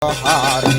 hari.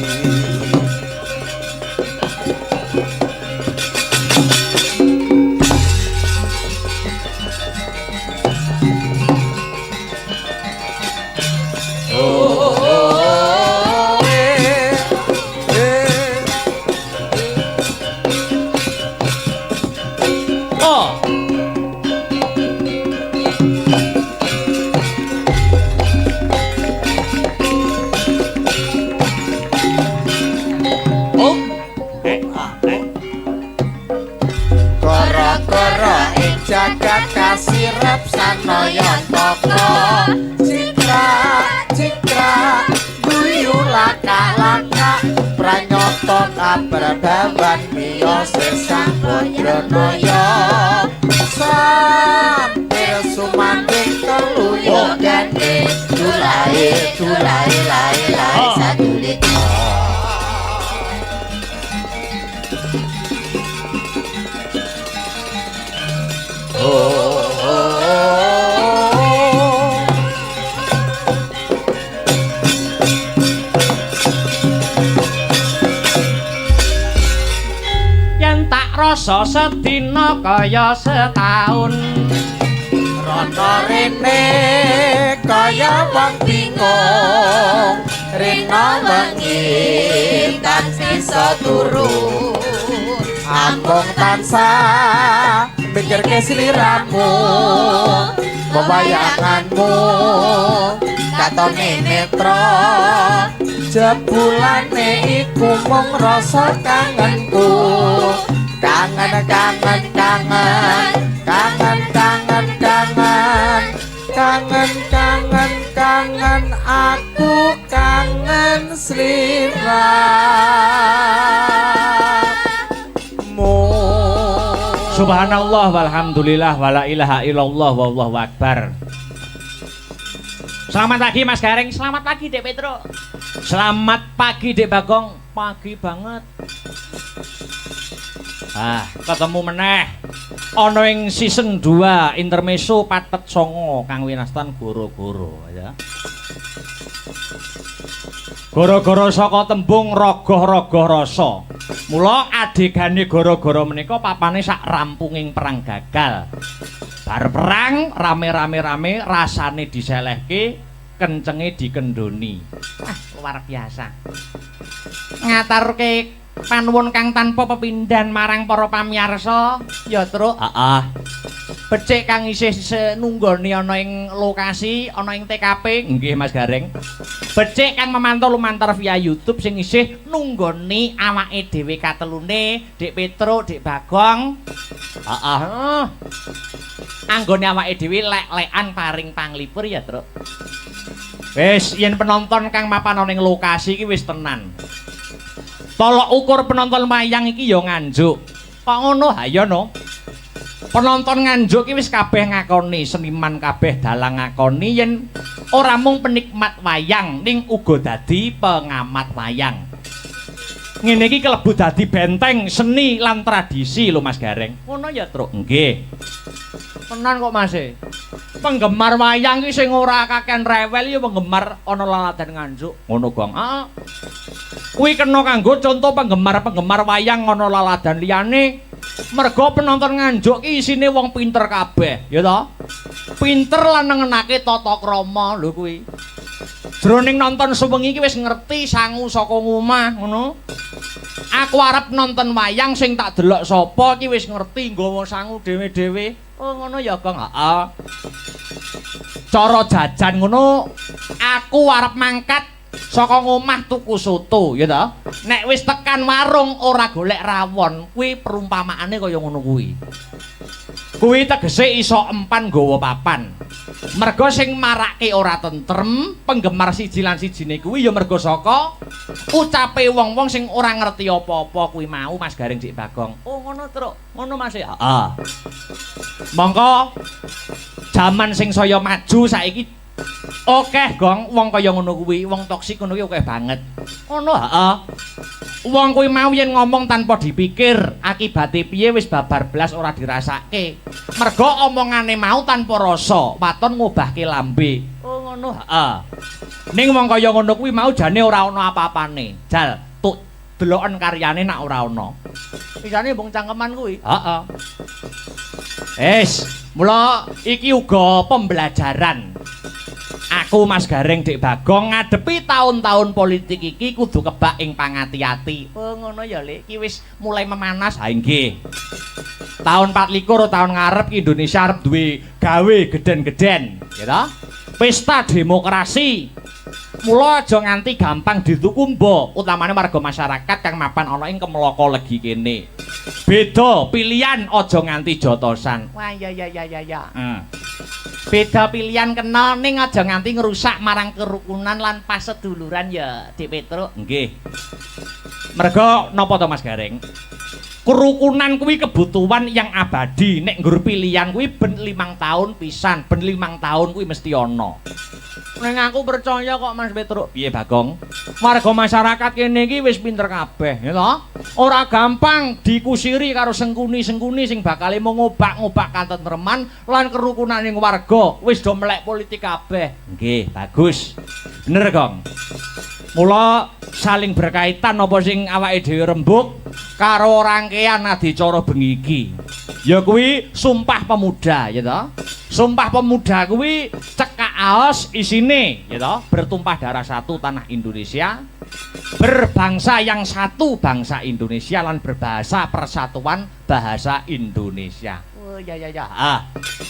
Jagat kasirep sanaya toko cikra guyu laka pranyoto kaprabawan miyo sesang bodronoyo sampir sumanding teluyo gandeng dulai sadulit yen tak rasa sedina kaya setahun rono rene kaya wong bingung rena wengi tan sisa turu ambung tansah mikirke sliramu wewayanganmu katone netra jebulane iku mung rasa kangenku kangen aku kangen sliramu. Subhanallah walhamdulillah wala ilaha illallah wallahu akbar. Selamat pagi Mas Gareng, selamat pagi Dek Petro. Selamat pagi Dek Bagong, pagi banget. Ketemu meneh ana ing season 2 intermezzo patet songo kang winastan goro-goro ya. Goro-goro saka tembung rogoh-rogoh rasa. Mula adegane goro-goro menika papane sak rampunging perang gagal. Bar perang rame-rame rasane diselehke, kencenge dikendoni. Luar biasa. Ngaturke panuwun kang tanpa pepindhan marang para pamirsa ya truk becik kang isih nunggoni ana ing lokasi ana ing TKP nggih Mas Gareng becik kang memantau lumantar via YouTube sing isih nunggoni awake dhewe katelune Dik Petro Dik Bagong anggone awake dhewe lek-lekan paring panglipur ya truk wis yen penonton kang mapan ana ing lokasi iki wis tenan. Tolok ukur penonton wayang iki ya nganjuk. Kok ngono ha ya no. Penonton nganjuk iki wis kabeh ngakoni, seniman kabeh dalang ngakoni yen ora mung penikmat wayang ning uga dadi pengamat wayang. Ngene iki kelebu dadi benteng seni lan tradisi lho Mas Gareng. Ngono ya, Truk? Nggih. Tenan kok Mas e. Penggemar wayang iki sing ora kakean rewel ya penggemar ana laladan nganjuk. Ngono, Gong. Kuwi kena kanggo contoh penggemar-penggemar wayang ana laladan liyane. Merga penonton nganjuk ki isine wong pinter kabeh, ya toh? Pinter lan nengenake tata krama lho kuwi. Jroning nonton sewengi iki wis ngerti sangu saka omah, ngono. Aku arep nonton wayang sing tak delok sapa iki wis ngerti nggawa sangu dhewe-dhewe. Oh ngono ya, Gong. Heeh. Cara jajan ngono, aku arep mangkat saka ngomah tuku soto, ya toh. Nek wis tekan warung ora golek rawon, kuwi perumpamaane kaya ngono kuwi. Kuwi tegese iso empan nggawa papan. Merga sing marake ora tentrem, penggemar siji lan sijine kuwi ya merga saka ucape wong-wong sing ora ngerti apa-apa kuwi mau Mas Gareng Dik Bagong. Oh ngono, Truk. Ngono Mas. Heeh. Mongko jaman sing saya maju saiki okeh Gong, wong kaya ngono kuwi, wong toksik ngono kuwi okeh banget. Ngono, heeh. Wong kuwi mau yen ngomong tanpa dipikir, akibate piye wis babar blas ora dirasake. Merga omongane mau tanpa rasa, waton ngobahke lambe. Oh ngono, heeh. Ning wong kaya ngono kuwi mau jane ora ana apa-apane. Jal, tuk deloken karyane nak ora ana. Isane mbung cangkeman kuwi. Heeh. Mula iki uga pembelajaran. Aku Mas Gareng Dik Bagong ngadepi tahun-tahun politik iki kudu kebak ing pangati-ati. Oh ngono ya, Lek. Iki wis mulai memanas. Ha nggih. Tahun 24 tahun ngarep Indonesia arep duwe gawe geden-geden, ya ta? Pesta demokrasi. Mula aja nganti gampang ditukumba, utamane warga masyarakat kang mapan ana ing Kemloko Legi kene. Beda pilihan aja nganti jotosan. Wah ya. Beda pilihan kenal ning aja nganti ngrusak marang kerukunan lan paseduluran ya, Dik Petruk. Nggih. Merga napa to Mas Gareng? Kerukunan kuwi kebutuhan yang abadi. Nek nggur pilihan kuwi ben 5 tahun pisan, ben 5 tahun kuwi mesti ana. Ning aku percaya kok Mas Petruk. Piye Bagong? Warga masyarakat kene iki wis pinter kabeh, ya toh? Ora gampang dikusiri karo sengkuni-sengkuni sing bakal ngobak-ngobak katentreman lan kerukunaning warga. Wis do melek politik kabeh. Nggih, bagus. Bener, Gong. Mula saling berkaitan apa sing awake dhewe rembug karo rangkaian adicara bengi iki. Ya kuwi Sumpah Pemuda, ya toh? Sumpah Pemuda kuwi cekak aos isine, ya toh? Bertumpah darah satu tanah Indonesia, berbangsa yang satu bangsa Indonesia lan berbahasa persatuan bahasa Indonesia. Oh ya.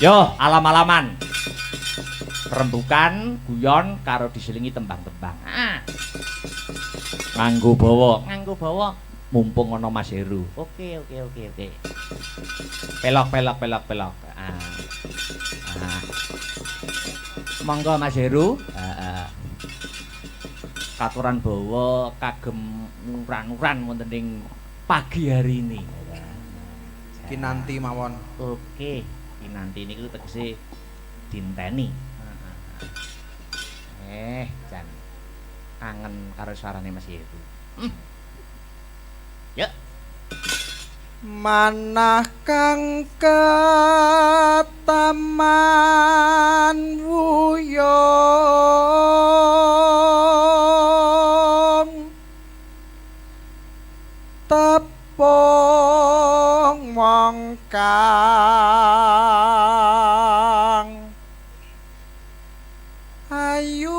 Yo alam-alaman. Rembukan, guyon karo diselingi tembang-tembang. Nganggo bawa. Mumpung ana Mas Heru. Oke. Pelok. Monggo Mas Heru. Katuran bawa kagem nuran-nuran wonten ing pagi hari ini. Kinanti mawon. Oke, kinanti niku tegese dinteni. Jan kangen karo suarane Mas Heru. Ya. Manah kang kataman wuyung tepung wong kang ayu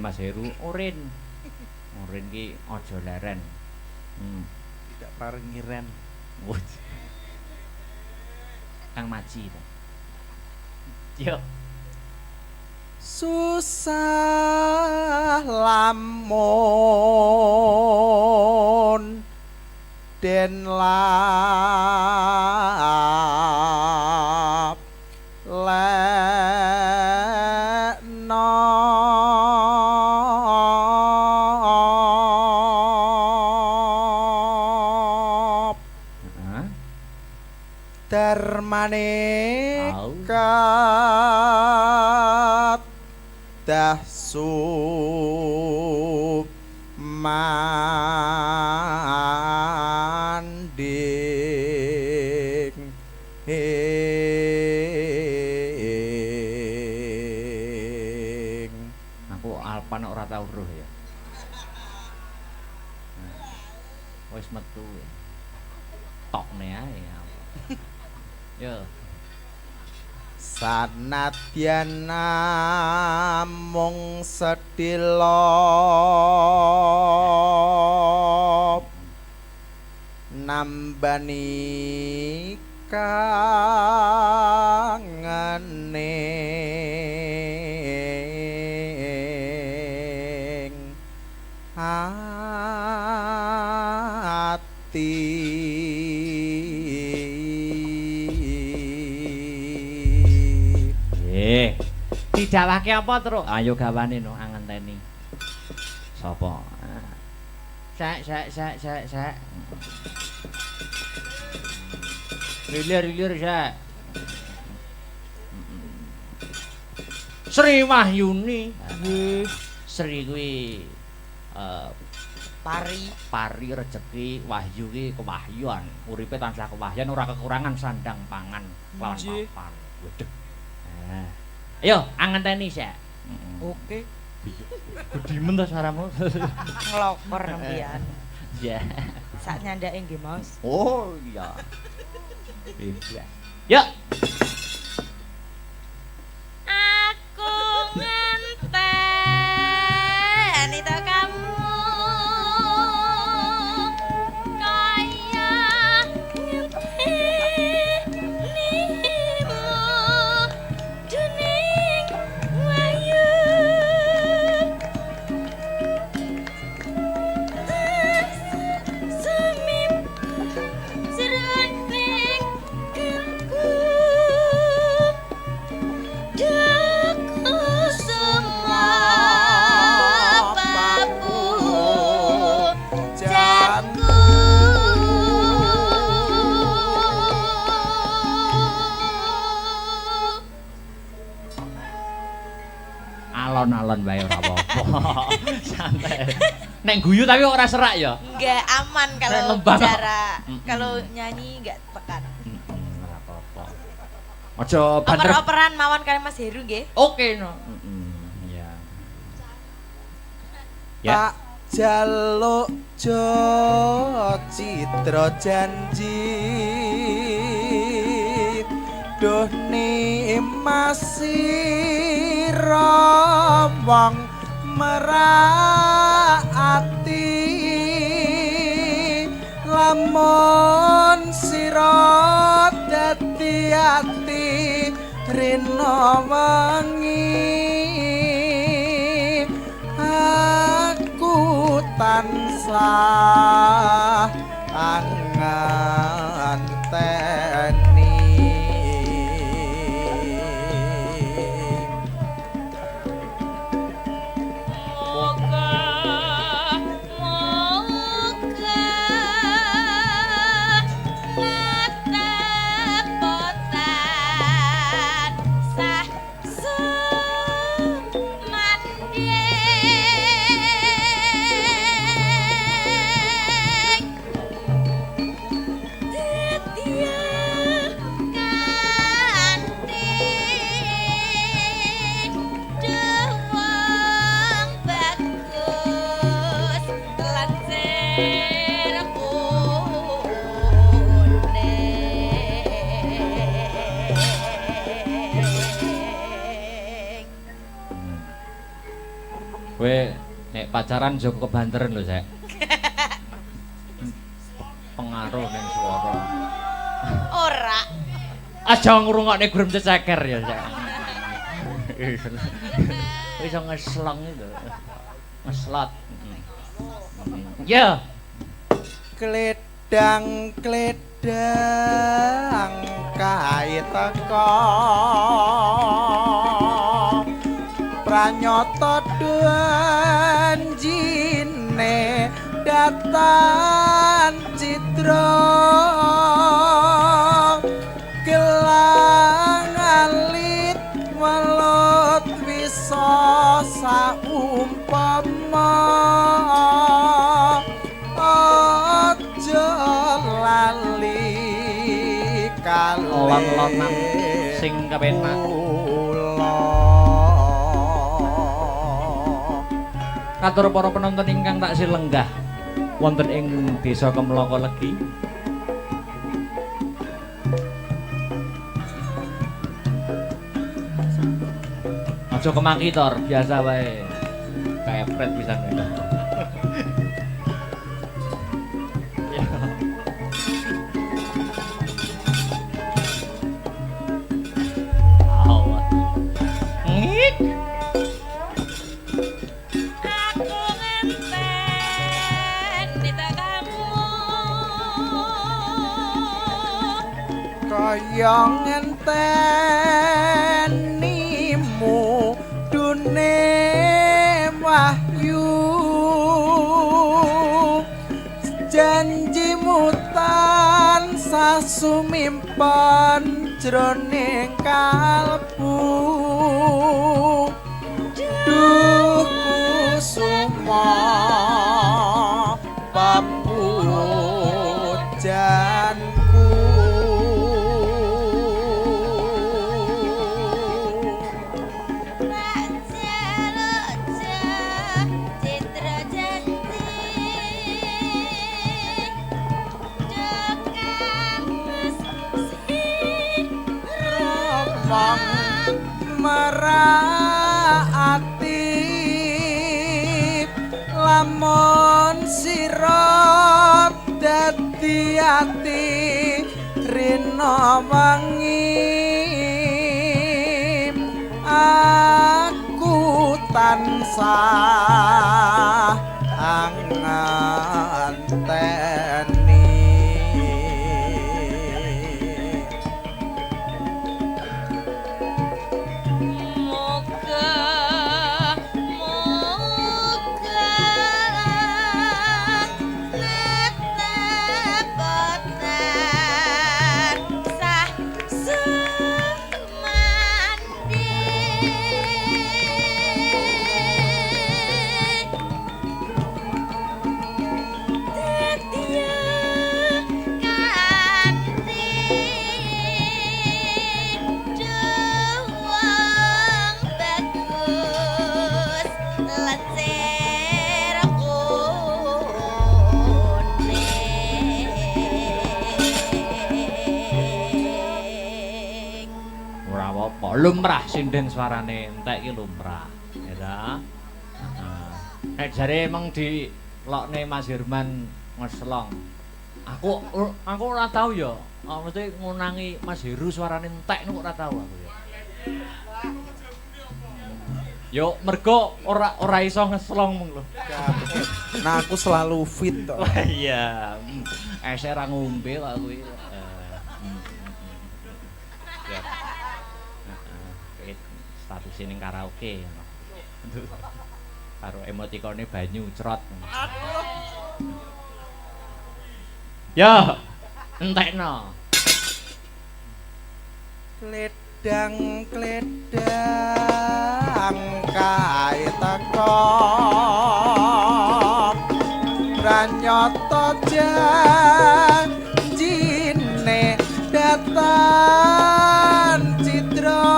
Mas Heru oren ki aja leren. Tidak paringi ren. Kang Maji to. Yo. Susah lamun den lap manekat dahsu manding aku alpan ora tau roh ya. Wis metu ya. Tokne ae. Yo. Sanadyan namung sedhela nambani kangening ati. Dijawake apa terus? Ayo gawane no angenteni. Sapa? Sak. Lilir sak. Sri Wahyuni. Sri kuwi pari rezeki wahyu ki kewahyuan uripe tansah kewahyan ora kekurangan sandang pangan lawan papan wedhek ayo angenteni sik Oke. gedimen ta saramu Ngelokor nempian. ya Sak nyandake nggih, Mas. oh iya iya yuk Aku ngenteni to kamu kaya ngentenimu dening wayu semip jroning gelku Daku semua papu jaku alon-alon bae ora apa-apa santai nek guyu tapi ora serak ya Enggak aman kalau Lembab. bicara kalau nyanyi enggak tekan ora apa-apa aja banter oper-operan mawon kali Mas Heru nggih oke no ya ya Tak jaluk jo citra janji Duh ni masih wong meraati lamun sira dadi ati rina wengi aku tansah anganteni kowe nek pacaran Joko kebanteren lho Sek pengaruh ning swara ora aja ngrungokne gurem cecer ya Sek iso ngeslong itu ngeslot ya Kledang kae teka pranyata janjine datan citra gelang alit welut bisa saumpama aja lali lon-lonan sing kepenak katur para penonton ingkang taksih lenggah wonten ing Desa Kemloko Legi aja kemaki tor biasa wae kaepret pisan itu kaya ngentenimu dune wahyu janjimu tansah sumimpen jroning kalbu duh kusuma meraati lamun sira dadi ati rina wangi aku tansah anganteni lumrah sinden suarane entek iki lumrah ya ta. Nek jare emang dilokne Mas Herman ngeslong. Aku ora tau ya. Mesti ngunangi Mas Heru suarane entek niku ora tau aku ya. Yo mergo ora iso ngeslong mung lho. Nah aku selalu fit to. Iya. Eser ra ngombe kok kuwi. Status ning karaoke karo emotikone banyu crot. Ya, entekno. Kledang kae teko pranyata janjine datan citra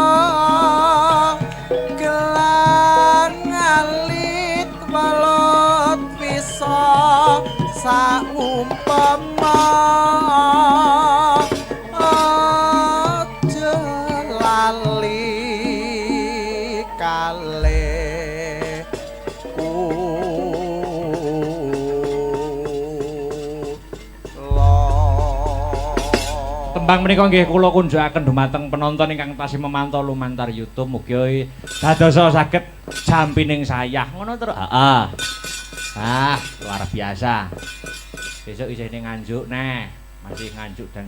balot bisa saumpama aja lali kaleku tembang menika nggih kula kunjukaken dumateng penonton ingkang tasih memantau lumantar YouTube mugi dadosa saged jampining sayah ngono terus. Luar biasa. Besok isih ning Nganjuk neh, masih Nganjuk dan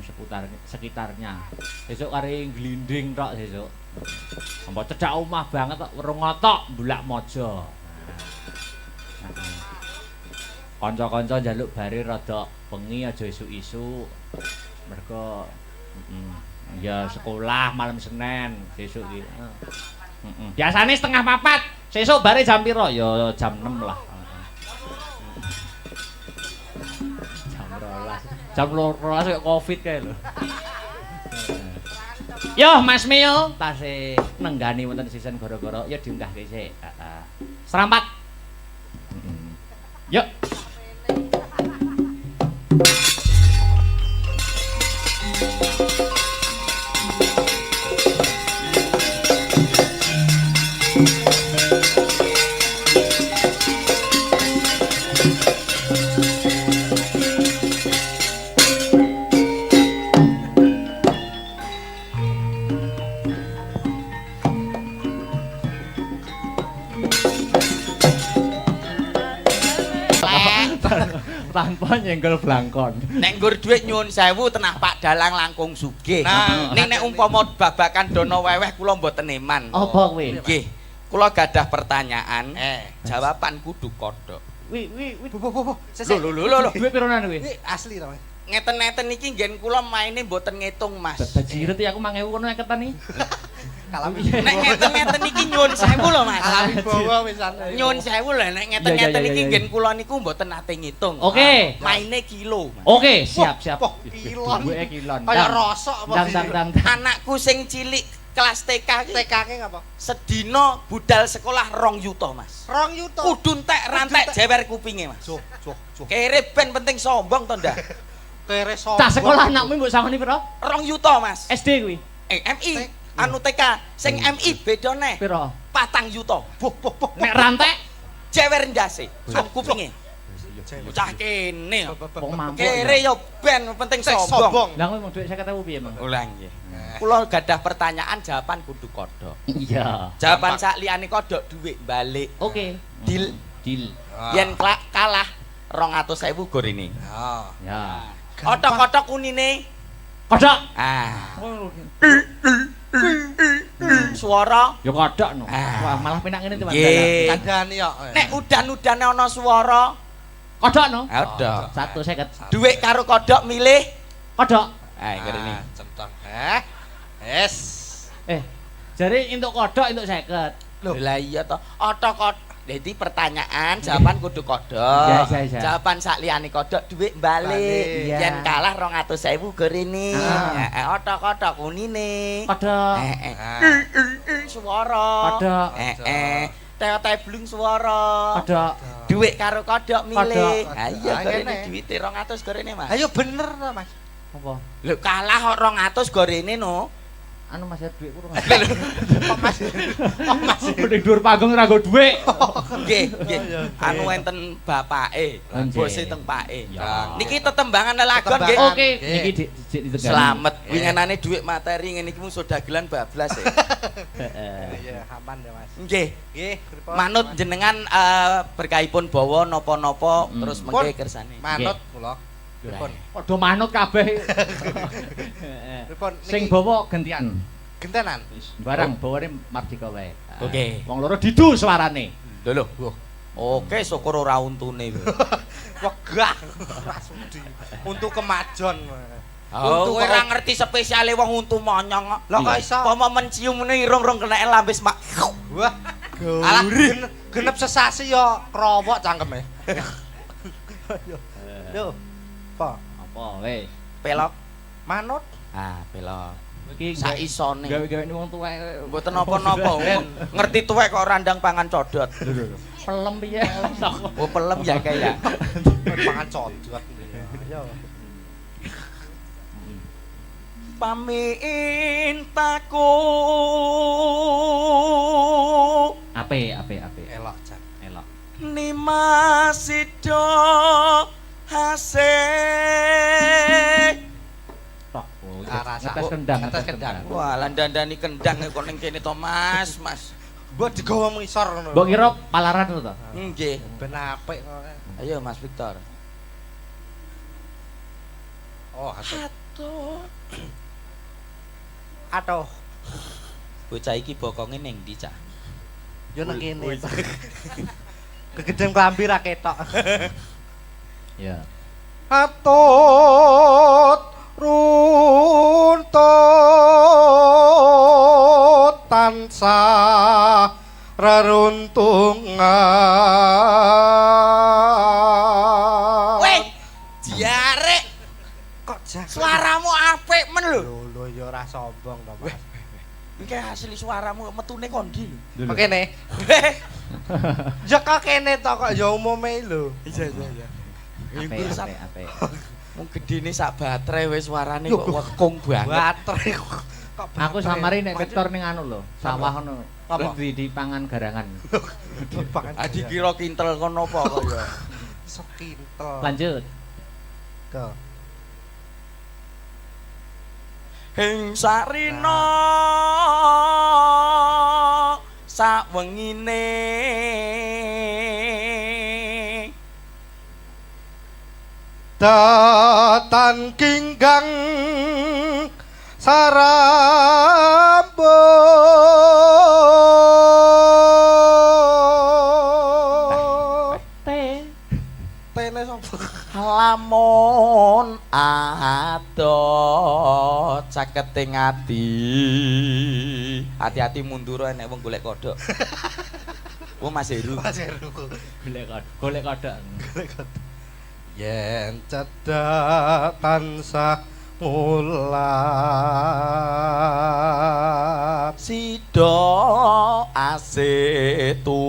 sekitarnya. Besok kari glinding tok besok. Mbok cedhak omah banget tok Werungotok Bulak Mojo. Kanca-kanca njaluk bare rada bengi aja isuk-isuk. Mergo ya sekolah malam Senin besok iki. Biasane setengah 4. Sesuk bare jam piro? Ya jam 6 lah. Jam 12 kaya Covid kae lho. Yo Mas Mio, tasih nenggani wonten sisen gara-gara ya diunggahke sik. Serampat. Yuk. Tanpa nyenggol blangkon. Nek nggur dhuwit nyuwun sewu tenah Pak Dalang langkung sugih. Nah, nek umpama babakan dono weweh kula mboten eman. Apa kuwi? Nggih. Kula gadah pertanyaan. Jawaban kudu kodhok. Wi. Lho. Dhuwit pironan kuwi? Asli to. Ngeten-ngeten iki nggen kula maine mboten ngitung, Mas. Bajiret ya aku 1000 kono eketan iki. Nek ngeten-ngeten iki nyuwun sewu lho, Mas. Alami bawa pisan. Nyuwun sewu lho nek ngeten-ngeten iki nggen kula niku mboten nate ngitung. Oke. Maine kilo, Mas. Oke, siap. Kilon. Duweke kilon. Kaya rosok apa Dang. Anakku sing cilik kelas TK iki TK-ke ngapa? sedina budal sekolah 2 yuta, Mas. 2 yuta. Kudu entek rantek jewer kupinge, Mas. Joh. Kere ben penting sombong to ndak? Kere sombong. Cah sekolah anakmu mbok sangoni piro? 2 yuta, Mas. SD kuwi. MI. anu TK sing MI beda neh. Piro? 4 juta. Nek rantek Jewer ndase. Sak kupinge. Bocah kene. wong mampu. Kere yo ben penting sombong. Lah kowe mau dhuwit 50.000 piye, Mang? Ulang nggih. Kula gadah pertanyaan jawaban kudu kodhok. Iya. Jawaban sak liyane kodhok dhuwit balik. Oke. Deal. Deal. Yen kalah 200.000 gorene. Ya. Otok-otok unine. Kodok. Ah. Suara. Ya kodok no. Ah. Wah, malah penak ngene tuh, Mas. Nggih. Kandhani kok. Nek udan-udane ana swara, Kodok no. ada. 150. Dhuwit karo kodhok milih. Kodok. Ah, ngene. Centang. Es. Jare entuk kodok entuk 50. Lah iya to. Otok-otok. Dadi pertanyaan, jawaban kudu kodhok. Ya. Jawaban sak liyane kodhok dhuwit balik. Iya. Yen kalah 200.000 gorene. Ah. Heeh, otok-otok unine. Kodok. Suara. Kodok. Teo-teo blung suara. Kodok. Dhuwit karo kodhok milih. Kodok. Ha iya Ah, gorene ngene. dhuwite 200 gorene, Mas. Ayo bener to, Mas. Apa? Lho kalah kok 200 gorene no. Anu Mas dhuwit kurang. Kok Mas. Mending dhuwur panggung ora nggo dhuwit. Nggih, nggih. Anu enten bapake, Nggih. bose teng pake. Ya. Niki tetembangan lelagon nggih. Tetembangan. Oke, Nggih. niki ditegali. Selamat. Wingenane dhuwit materi ngene iki musuh dagelan bablas ya. Heeh. Iya, aman ya, Mas. Nggih. Nggih, pripun? Manut jenengan berkahipun bawa napa-napa terus mengke kersane. Manut kula. Pripun? Padha manut kabeh. Pripun? Sing bawa gentian. gentenan. Barang bawane Mardika wae. Oke. Wong loro didu suarane. Lho lho. Oke, syukur ora untune. Wegah. Rasudi. Untuk kemajon. Untu ora ngerti spesiale wong untu monyong. Lah kok iso? Pomo mencium mene irung-irung keneke lambis mak. Wah. Alah genep sesasi yo krowok cangkeme. Yo. Apa? Apa weh? Pelok. Manut. Ah, pelok. Iki Sak isone. gawe-gawe wong tuwek. Mboten napa-napa. Ngerti tuwek kok randang pangan codot. Pelem piye? Oh, pelem ya kayak. Pangan codot. Yo. Pamintaku. Ape. Elok jan. Elok. Nimasido hasih. Tok. Arasa. Ngetes kendang, Ngetes kendang. Wah, landandani kendang kok ning kene to, Mas. Mbok digawa ngisor ngono. Mbok kira palaran to? Nggih. Ben apik kok. Ayo Mas Victor. Oh, hasut. Atuh. Aduh. Bocah iki bokonge ning ndi, Cak? Yo nang kene. Kegedhen klambi ra ketok. Ya. Atut runtut tansah reruntungan. Weh, diare. Kok jak Suaramu apik men lho. lho ya ora sombong to, Mas. Iki asli suaramu metune kondi lho. Kok kene? Ya kok kene to kok ya umume lho. Iya. Ape. Mung gedene sak baterai wis suarane kok wekung banget. Baterai kok Aku samari nek Victor ning anu lho, sawah ngono. Apa? Terus di pangan garangan. Adi kira kintel kono apa kok ya. Sok kintel. Lanjut. Go. Hing sarina sawengine Datan kinggang sarambut. Tene sapa? lamun ado caketing ati. Hati-hati mundur nek wong golek kodhok. Oh Mas Heru. Mas Heru. Golek kodok. Yen cedhak tansah mulak Sida asetu.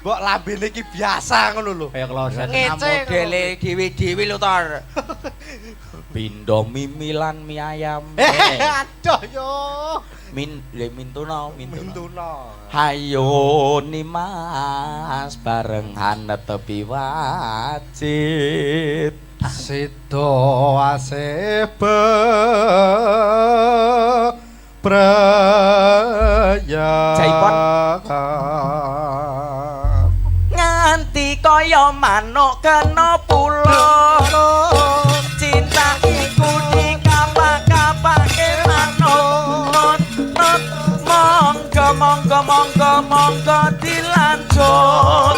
Mbok lambene iki biasa ngono lho. Kayak kloset. Ngece Modele dhewe-dhewe lho Tor. Pindo mimilan mie ayam. Aduh yo. Mintuna. Mintuna. Hayo Nimas barengan tepi wajib. Sido asebe praya. Jaipon. Nganti kaya manuk kena pulo. Cinta iku dikapak-kapake manut. Monggo dilanjut.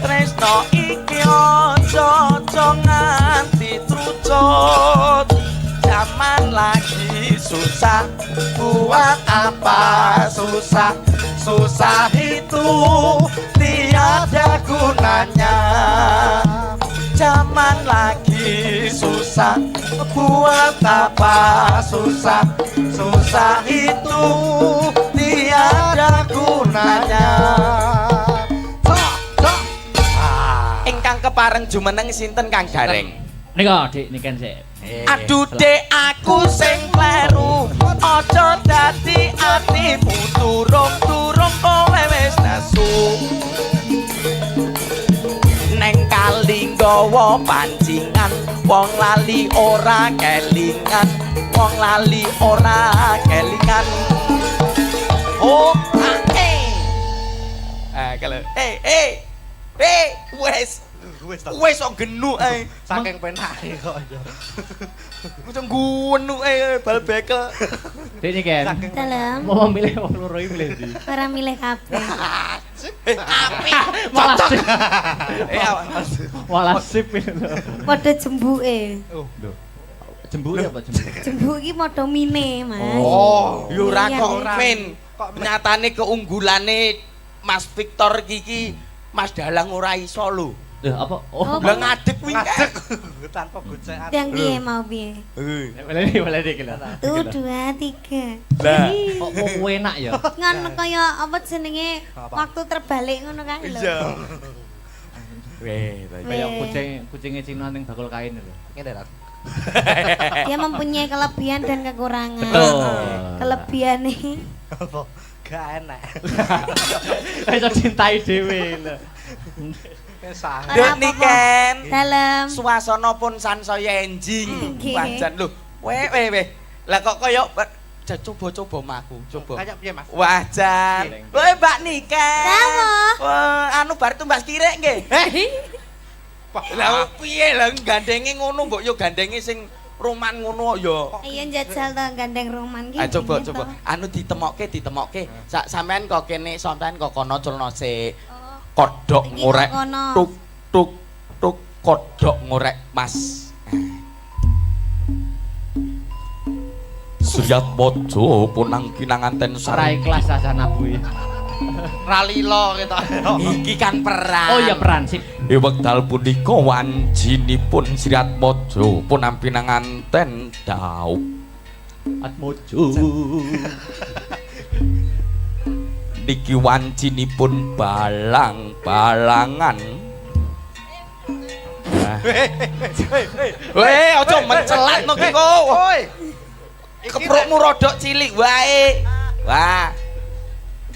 Tresno iki aja nganti trucut. Zaman lagi susah, buat apa susah? Susah itu tiada gunanya. Zaman lagi susah, buat apa susah? Susah itu tiada gunanya. Ingkang kepareng jumeneng sinten Kang Gareng? Nika Dik niken sik. Aduh dek aku sing kleru, aja dadi atimu turung-turung kowe wis nesu. Neng kali nggawa pancingan, wong lali ora kelingan, wong lali ora kelingan. Oh, kalau wes kok genuk ae. Saking penake kok yo. Wis ngguwenuk ae bal bekel. Dik niken. Dalam Mau milih wong loro iki milih ndi? ora milih kabeh. Malah sip. Malah sip. Padha jembuke. Jembuk ya apa jembuk? Jembuk iki padha mine, Mas. Oh, yo ora Iya, kok iya. men. Nyatane keunggulane Mas Victor iki Mas Dalang ora iso lho. Apa? Oh, Lah ngadeg kuwi. ngadeg tanpa gocekan. Yang piye mau piye? Boleh dik lho. 1 2 3. Lah. Kok mau enak ya? Ngono kaya apa jenenge waktu terbalik ngono kae lho. Iya. Weh, Kayak kucing Cina ning bakul kain lho. Ngene ra. Dia mempunyai kelebihan dan kekurangan. Betul. Kelebihane Apa? Gak enak. Iso cintai dhewe lho. Sangat. Dek niken. dalam Suasana pun sansaya enjing. Nggih. Wajan lho. Weh. Lah kok kaya coba-coba maku, coba. Kayak piye, Mas? Wajan. Weh, Mbak Niken. Dawa. Wah, anu bar tumbas kirek nggih. Lah piye lah gandenge ngono mbok yo gandenge sing roman ngono ya. Iya njajal to gandeng roman ki. Coba. Anu ditemokke. Sampean kok kene, sampean kok kono culno sik. Kodhok Iki ngorek. kok kono. Tuk kodhok ngorek, Mas. Suryat Mojo punang kinanganten Ora ikhlas asana kuwi. Ralilo kita. Iki kan perang. Oh iya peran sip. Wekdal punika wanjinipun Suryat Mojo punang pinanganten Dauk. Atmojo. Niki wancinipun balang-balangan. Weh, aja mencelat no ki kok. Woi. Keprukmu rodok cilik wae. Wah.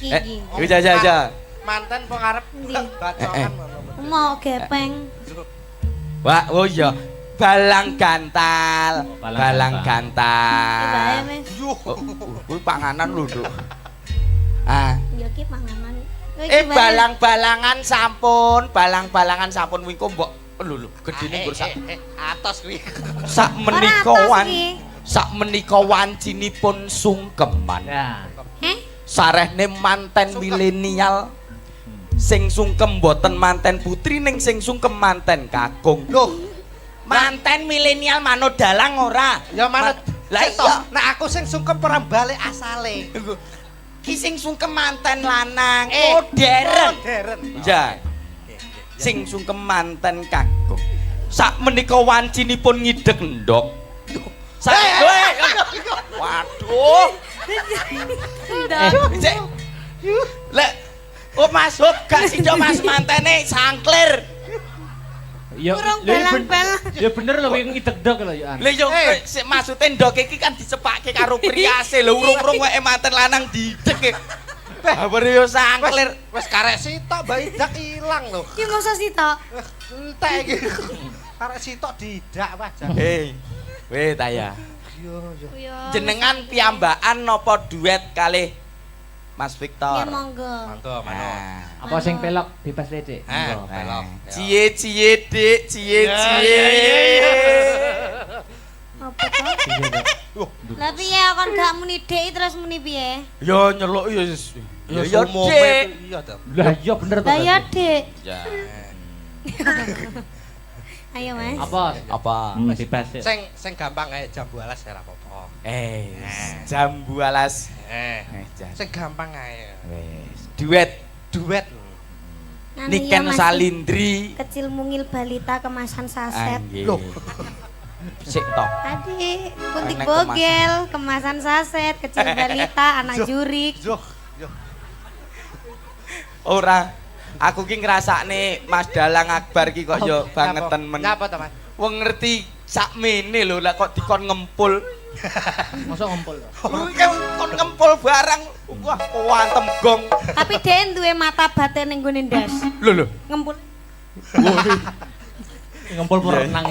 Iki. Wis aja. Manten pengarep bacokan ngono. Mau gepeng. Wah, oh iya. Balang gantal. Balang Bae gantal. Mas. Kuwi panganan lho, Nduk. Ah. Ya ki panganan. Kowe Balang-balangan sampun wingko mbok lho gedine nggur sak Atos kuwi. sak menika wancinipun sungkeman. Ya. Sarehne manten milenial sing sungkem mboten manten putri ning sing sungkem manten kakung. Loh, Manten milenial manut dalang ora? ya manut. Lah iya. Nek aku sing sungkem perang balik asale. Ki sing sungkem manten lanang modern. Modern. Ya. Sing sungkem manten kakung. Sak menika wancinipun ngideg ndok. Waduh. Lek. Oh masuk gak sida Mas mantene sangklir. Ya Kurang lha iya belang-belang. Ya bener lho kowe ngideg-deg lho ya. Lha yo sik maksude ndok iki kan disepake karo priase lho urung-urung wae manten lanang didek. Babar yo sangklir. Wis karek sitok Mbak Idak ilang lho. Ki mosok sitok. Entek iki. Karek sitok didak wajan. Weh ta ya. Yo yo. Yo. Jenengan piyambakan napa duet kalih Mas Ya Victor? monggo. Mangga mano. Nah. Apa sing pelok bebas le, Dik? Monggo. Pelok. Cie Dik, cie. Apa to? Lah piye kon gak muni Dik terus muni piye? Yo nyeluk yo Ya yo umume Dik. iya to. Lah iya bener to. Lah ya Dik. Ya. Ayo Mas. Apa? Bebas. Dik. Sing gampang ae jambu alas ora apa-apa. Jambu alas. Sing gampang ae. Wes. Duet. Anu Niken ya, Mas. Salindri. Kecil mungil balita kemasan saset. Loh. Sik to. Adik, kuntik Enek bogel, kemasan saset, kecil balita, anak jurik. Yo. Ora. Aku ki ngrasakne Mas Dalang Akbar ki kok yo bangeten men. Nyapa to, Mas? Wong ngerti sakmene lho lah kok dikon ngempul. Mosok ngumpul to. Kon ngempul barang. Wah, kuantem gong. Tapi Dek duwe mata batin ning gone ndas. Lho. Ngempul. Ngumpul pur renang.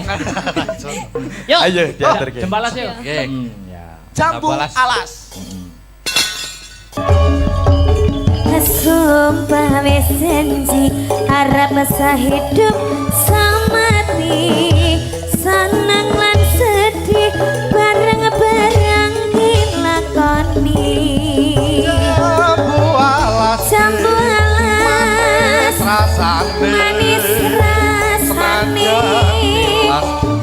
Yuk. Ayo, diaturke. Jembalas yuk. Nggih. Ya. Jambu Alas. alas. Sumpah wis janji harap sehidup samati, senang lan sedih bareng-bareng dilakoni. Jambu alas. Jambu alas manis rasane,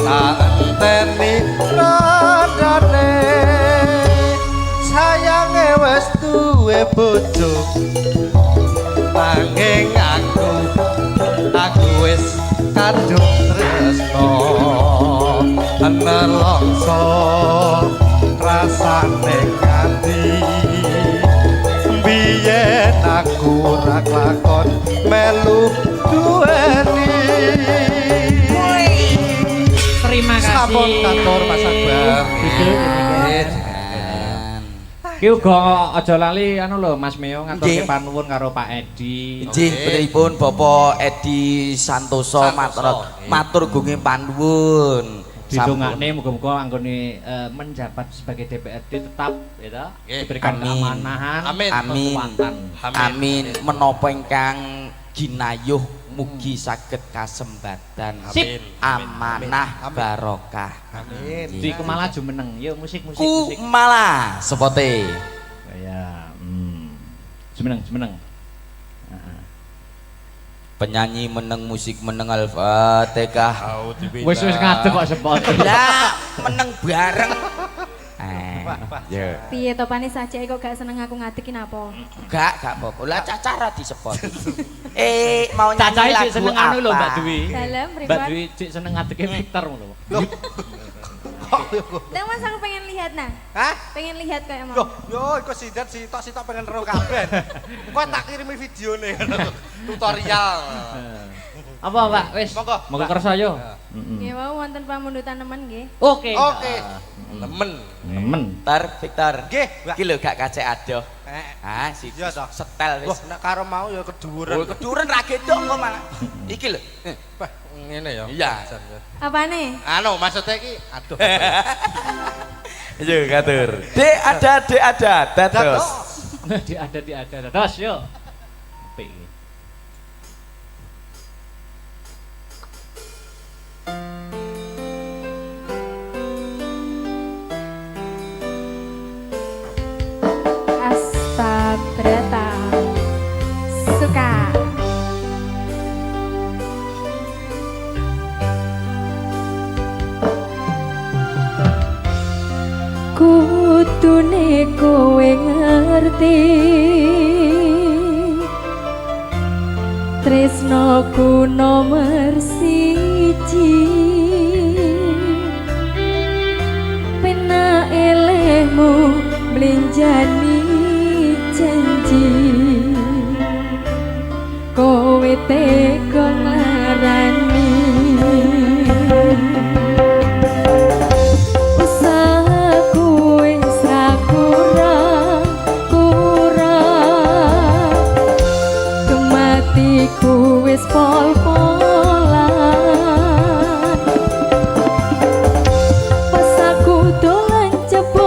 Tak enteni radane. Sayange wis duwe bojo. Nanging aku wis kadung tresno. Nelongso rasane nganti biyen aku ora klakon melu duweni. Terima kasih. Sampun kantor Mas Akbar. Ki uga aja lali anu lho Mas Meo ngaturke Nggih. panuwun karo Pak Edi. Nggih, putripun Bapak Edi Santoso matur gunging panuwun. Didongakne muga-muga anggone menjabat sebagai DPRD tetap ya diberikan Amin. keamanahan, Amin. kekuatan. Amin. Menapa ingkang ginayuh mugi saged kasembatan. Sip. Amanah barokah. Amin. Di Kemala jumeneng. Yuk musik. Ku malah sepote. Ya, jumeneng. Penyanyi meneng musik meneng Al-Fatihah. Wis ngadeg kok sepot. Lah meneng bareng. Yo. Piye to panis saja kok gak seneng aku ngadeg ki napa? Gak apa-apa. Lah cacara disepot. Mau nyanyi Cacahe lagu sik seneng anu lho Mbak apa? Dwi. Dalam Mbak mripat. Dwi sik seneng ngadege Victor ngono. Lah Mas aku pengen lihat nah. Hah? Pengen lihat kayak Loh, mau. yo iku sitok pengen ero kabeh. Engko tak kirimi videone tutorial. Apa Pak? Wis. Monggo. Monggo kersa yo. Nggih mau wonten pamundutan nemen nggih. Oke. Oke. Nemen. Nemen. Victor. Nggih, Mbak. Iki lho gak kacek adoh. Si Iya toh. setel Wah, wis. nek karo mau ya keduren. Oh, keduren ra gedok kok malah. Iki lho. Wah, ngene ya. Iya. Apane? Anu maksudnya iki aduh. Yo katur. Dek ada dados. Di ada. Terus yo. Apik iki. Astabrata. Suka. Kudune kowe ngerti tresnoku nomor siji pena elehmu mlenjani janji kok tega ngarani usahaku wis ra kurang kematiku wis pol-polan pas aku dolan jebul